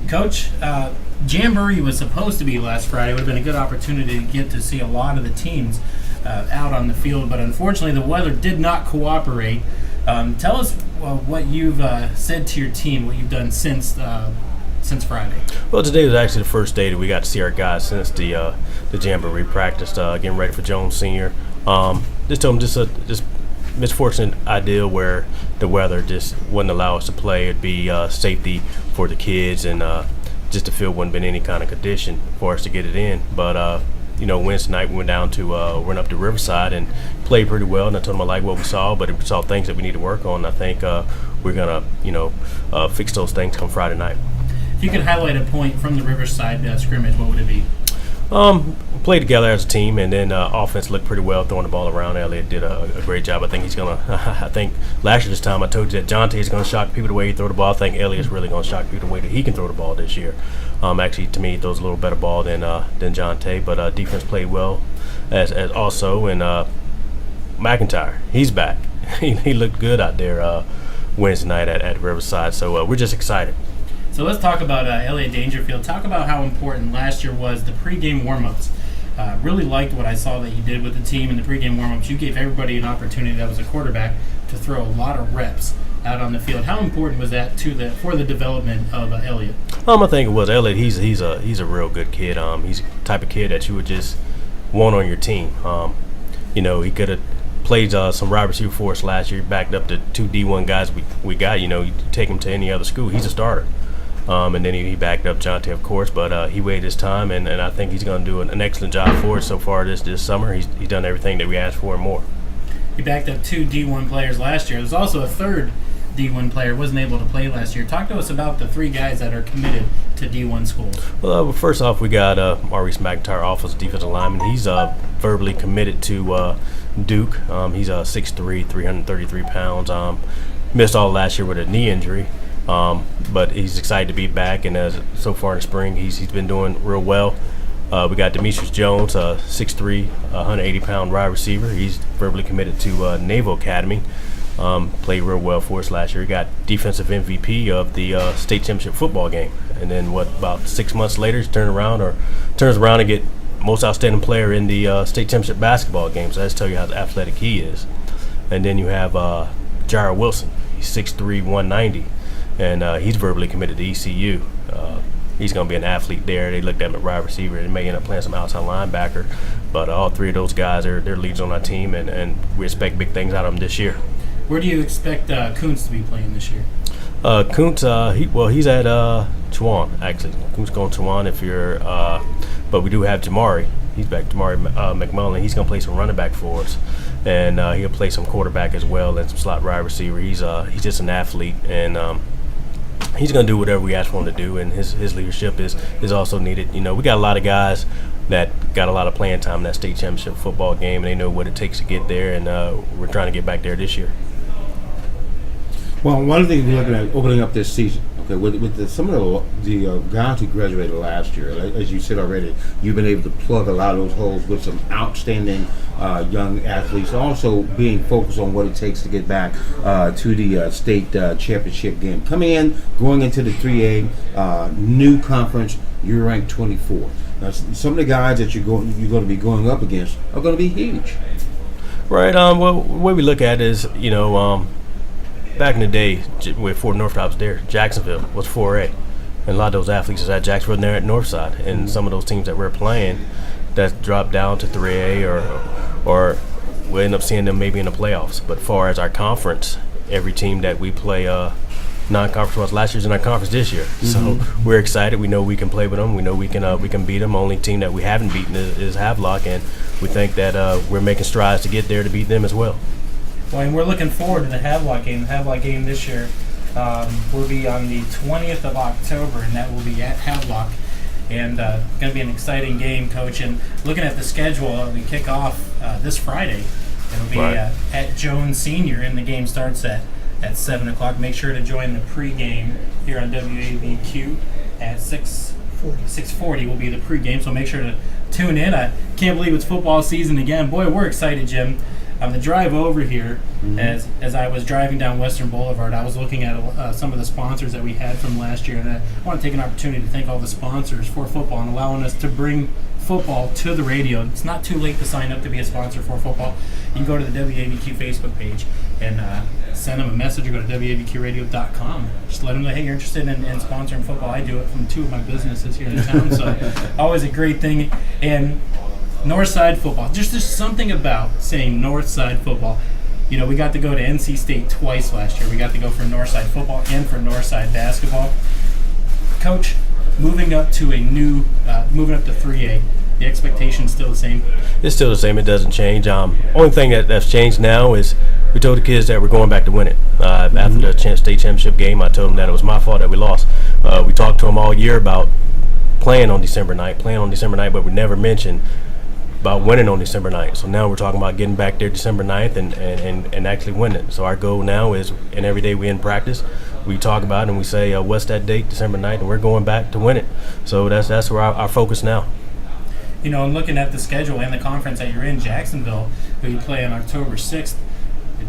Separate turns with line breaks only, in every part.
Coach, Jamboree was supposed to be last Friday. It would have been a good opportunity to get to see a lot of the teams out on the field, but unfortunately the weather did not cooperate. Tell us what you've said to your team, what you've done since Friday.
Well, today was actually the first day that we got to see our guys since the Jamboree practice, getting ready for Jones Senior. Just told them just misfortunate idea where the weather just wouldn't allow us to play. It'd be safety for the kids, and just the field wouldn't been any kind of condition for us to get it in. But Wednesday night we went up to Riverside and played pretty well. And I told them I like what we saw, but we saw things that we need to work on. I think we're gonna fix those things come Friday night.
If you could highlight a point from the Riverside scrimmage, what would it be?
Played together as a team, and then offense looked pretty well throwing the ball around. Elliott did a great job. I think he's gonna. I think last year this time I told you that Jonte is gonna shock people the way he throw the ball. I think Elliott's really gonna shock people the way that he can throw the ball this year. Actually, to me, he throws a little better ball than Jonte, but defense played well as also. And McIntyre, he's back. he looked good out there Wednesday night at Riverside. So we're just excited.
So let's talk about Elliott Dangerfield. Talk about how important last year was the pregame warm-ups. Really liked what I saw that you did with the team in the pregame warm-ups. You gave everybody an opportunity that was a quarterback to throw a lot of reps out on the field. How important was that for the development of Elliott?
I think it was Elliott. He's a real good kid. He's the type of kid that you would just want on your team. He could have played some wide receiver for us last year. Backed up the 2 D1 guys we got. You take him to any other school, he's a starter. And then he backed up Jonte, of course, but he waited his time, and I think he's going to do an excellent job for us so far this summer. He's done everything that we asked for and more.
He backed up 2 D1 players last year. There's also a third D1 player who wasn't able to play last year. Talk to us about the 3 guys that are committed to D1 schools.
Well, first off, we got Maurice McIntyre, offensive defensive lineman. He's verbally committed to Duke. He's 6'3", 333 pounds. Missed all last year with a knee injury. But he's excited to be back, and so far in the spring, he's been doing real well. We got Demetrius Jones, 6'3", 180-pound wide receiver. He's verbally committed to Naval Academy. Played real well for us last year. He got defensive MVP of the state championship football game. And then about 6 months later, he turns around and get most outstanding player in the state championship basketball game. So that's tell you how athletic he is. And then you have Jared Wilson. He's 6'3", 190. And he's verbally committed to ECU. He's going to be an athlete there. They looked at him at wide receiver. They may end up playing some outside linebacker. But all 3 of those guys, they're leads on our team, and we expect big things out of them this year.
Where do you expect Kuntz to be playing this year?
Kuntz, he's at Chowan, actually. Kuntz going to Chowan but we do have Jamari. He's back, Jamari McMullen. He's going to play some running back for us. And he'll play some quarterback as well and some slot wide receiver. He's just an athlete, and he's going to do whatever we ask for him to do, and his leadership is also needed. We got a lot of guys that got a lot of playing time in that state championship football game, and they know what it takes to get there, and we're trying to get back there this year.
Well, one of the things we're looking at opening up this season, okay, with some of the guys who graduated last year, as you said already, you've been able to plug a lot of those holes with some outstanding young athletes, also being focused on what it takes to get back to the state championship game. Coming in, going into the 3A new conference, you're ranked 24. Now, some of the guys that you're going to be going up against are going to be huge.
Right. Well, the way we look at it is, back in the day, with Fort Northside was there, Jacksonville was 4A. And a lot of those athletes is at Jacksonville and they're at Northside. And some of those teams that we're playing that dropped down to 3A or we'll end up seeing them maybe in the playoffs. But as far as our conference, every team that we play non-conference was last year's in our conference this year. Mm-hmm. So we're excited. We know we can play with them. We know we can beat them. Only team that we haven't beaten is Havelock, and we think that we're making strides to get there to beat them as well.
Well, and we're looking forward to the Havelock game. The Havelock game this year will be on the 20th of October, and that will be at Havelock. And going to be an exciting game, Coach. And looking at the schedule, we kick off this Friday. It'll be at Jones Senior, and the game starts at 7 o'clock. Make sure to join the pregame here on WAVQ at 6:40 will be the pregame, so make sure to tune in. I can't believe it's football season again. Boy, we're excited, Jim. On the drive over here, as I was driving down Western Boulevard, I was looking at some of the sponsors that we had from last year, and I want to take an opportunity to thank all the sponsors for football and allowing us to bring football to the radio. It's not too late to sign up to be a sponsor for football. You can go to the WABQ Facebook page and send them a message or go to WABQradio.com. Just let them know, hey, you're interested in sponsoring football. I do it from 2 of my businesses here in town, so always a great thing. And Northside football, just there's something about saying Northside football. You know, we got to go to NC State twice last year. We got to go for Northside football and for Northside basketball. Coach, moving up to 3A, the expectation is still the same?
It's still the same. It doesn't change. Only thing that's changed now is we told the kids that we're going back to win it. After the state championship game, I told them that it was my fault that we lost. We talked to them all year about playing on December night, but we never mentioned about winning on December 9th. So now we're talking about getting back there December 9th and actually winning. So our goal now is, and every day we in practice, we talk about it and we say, what's that date, December 9th, and we're going back to win it. So that's where our focus now.
You know, and looking at the schedule and the conference that you're in, Jacksonville, who you play on October 6th,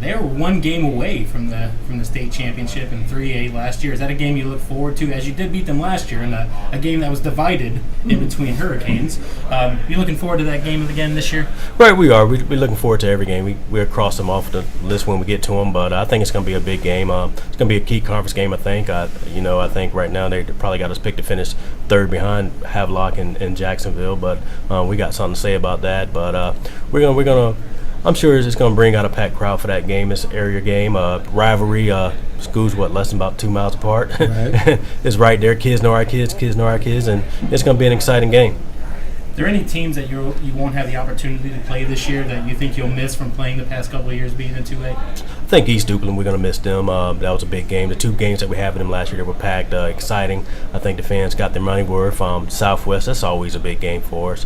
they were 1 game away from the state championship in 3A last year. Is that a game you look forward to, as you did beat them last year in a game that was divided in between Hurricanes? You looking forward to that game again this year?
Right, we are. We're looking forward to every game. We'll cross them off the list when we get to them, but I think it's going to be a big game. It's going to be a key conference game, I think. I think right now they probably got us picked to finish 3rd behind Havelock and Jacksonville, but we got something to say about that. But we're gonna. I'm sure it's going to bring out a packed crowd for that game. It's an area game, rivalry. Schools, less than about 2 miles apart. Right. It's right there. Kids know our kids know our kids, and it's going to be an exciting game.
Are there any teams that you won't have the opportunity to play this year that you think you'll miss from playing the past couple of years being in 2A?
I think East Dukeland, we're going to miss them. That was a big game. The 2 games that we had with them last year, they were packed, exciting. I think the fans got their money worth. Southwest, that's always a big game for us.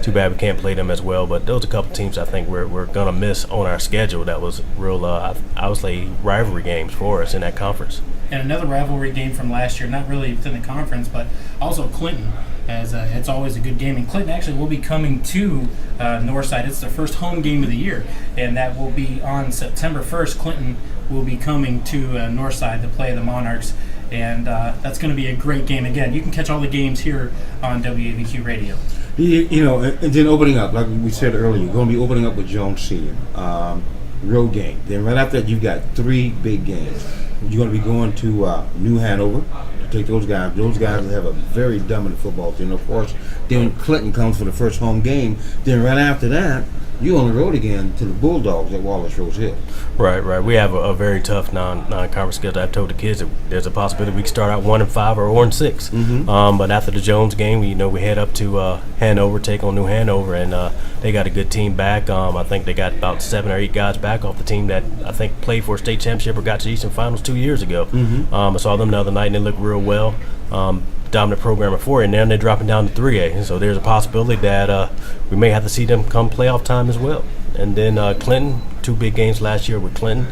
Too bad we can't play them as well, but those are a couple teams I think we're going to miss on our schedule. That was real, I would say, rivalry games for us in that conference.
And another rivalry game from last year, not really within the conference, but also Clinton. As it's always a good game. And Clinton actually will be coming to Northside. It's their first home game of the year, and that will be on September 1st. Clinton will be coming to Northside to play the Monarchs, and that's going to be a great game. Again, you can catch all the games here on WABQ Radio.
You know, and then opening up, like we said earlier, you're going to be opening up with Jones Senior. Road game. Then right after that, you've got 3 big games. You're going to be going to New Hanover. Take those guys. Those guys have a very dominant football team. Of course, then Clinton comes for the first home game. Then right after that, you on the road again to the Bulldogs at Wallace Rose Hill. Right.
We have a very tough non-conference schedule. I've told the kids that there's a possibility we can start out 1-5 or 0-6. Mm-hmm. But after the Jones game, we head up to Hanover, take on New Hanover, and they got a good team back. I think they got about 7 or 8 guys back off the team that I think played for a state championship or got to the Eastern Finals 2 years ago. Mm-hmm. I saw them the other night, and they looked real well. Dominant program at 4A, and now they're dropping down to 3A. And so there's a possibility that we may have to see them come playoff time as well. And then Clinton, 2 big games last year with Clinton.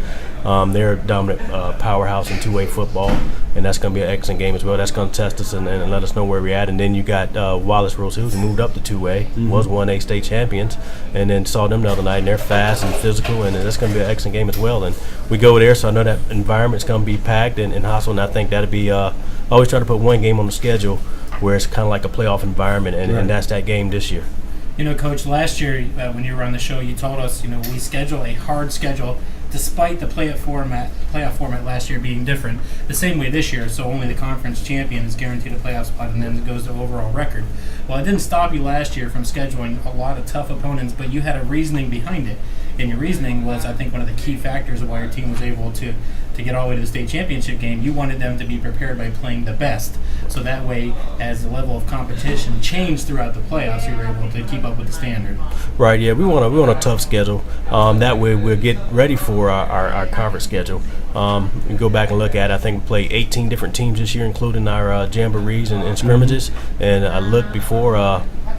They're a dominant powerhouse in 2A football, and that's going to be an excellent game as well. That's going to test us and let us know where we're at. And then you got Wallace Rose Hills, who moved up to 2A, was 1A state champions, and then saw them the other night, and they're fast and physical, and that's going to be an excellent game as well. And we go there, so I know that environment's going to be packed and hostile, and I think that'll be always try to put one game on the schedule where it's kind of like a playoff environment, and that's that game this year.
You know, Coach, last year when you were on the show, you told us, we schedule a hard schedule despite the playoff format last year being different. The same way this year, so only the conference champion is guaranteed a playoff spot, and then it goes to overall record. Well, it didn't stop you last year from scheduling a lot of tough opponents, but you had a reasoning behind it. And your reasoning was, I think, one of the key factors of why your team was able to get all the way to the state championship game. You wanted them to be prepared by playing the best. So that way, as the level of competition changed throughout the playoffs, you were able to keep up with the standard.
Right, yeah. We want a tough schedule. That way we'll get ready for our conference schedule. You go back and look at it. I think we played 18 different teams this year, including our jamborees and scrimmages. And I looked before,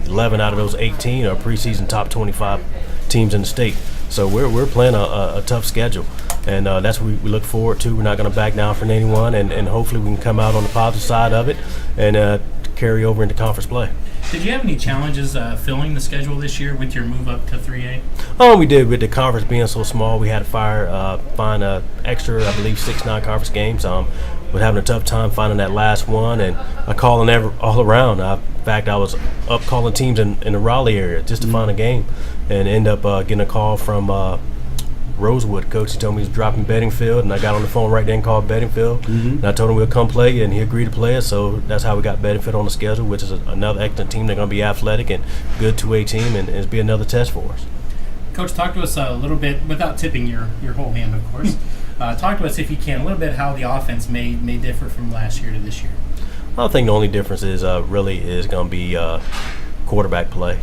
11 out of those 18 are preseason top 25 teams in the state. So we're playing a tough schedule, and that's what we look forward to. We're not going to back down from anyone, and hopefully we can come out on the positive side of it and carry over into conference play.
Did you have any challenges filling the schedule this year with your move up to 3A?
Oh, we did. With the conference being so small, we had to find extra, I believe, 6 non-conference games. We're having a tough time finding that last one, and I calling all around. In fact, I was up calling teams in the Raleigh area just to find a game, and end up getting a call from Rosewood. Coach, he told me he was dropping Bedingfield, and I got on the phone right then and called Bedingfield, and I told him we'll come play, and he agreed to play us. So that's how we got Bedingfield on the schedule, which is another excellent team. They're going to be athletic and good 2A team, and it'll be another test for us.
Coach, talk to us a little bit, without tipping your whole hand, of course. Talk to us, if you can, a little bit how the offense may differ from last year to this year.
I think the only difference is really is going to be quarterback play.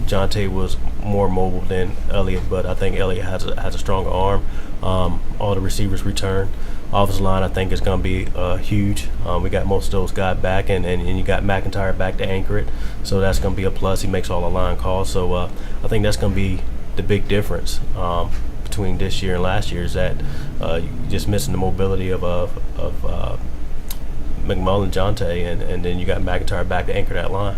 Jonte was more mobile than Elliott, but I think Elliott has a stronger arm. All the receivers return. Offensive line, I think, is going to be huge. We got most of those guys back, and you got McIntyre back to anchor it, so that's going to be a plus. He makes all the line calls, so I think that's going to be the big difference between this year and last year, is that you're just missing the mobility of McMullen, Jonte, and then you got McIntyre back to anchor that line.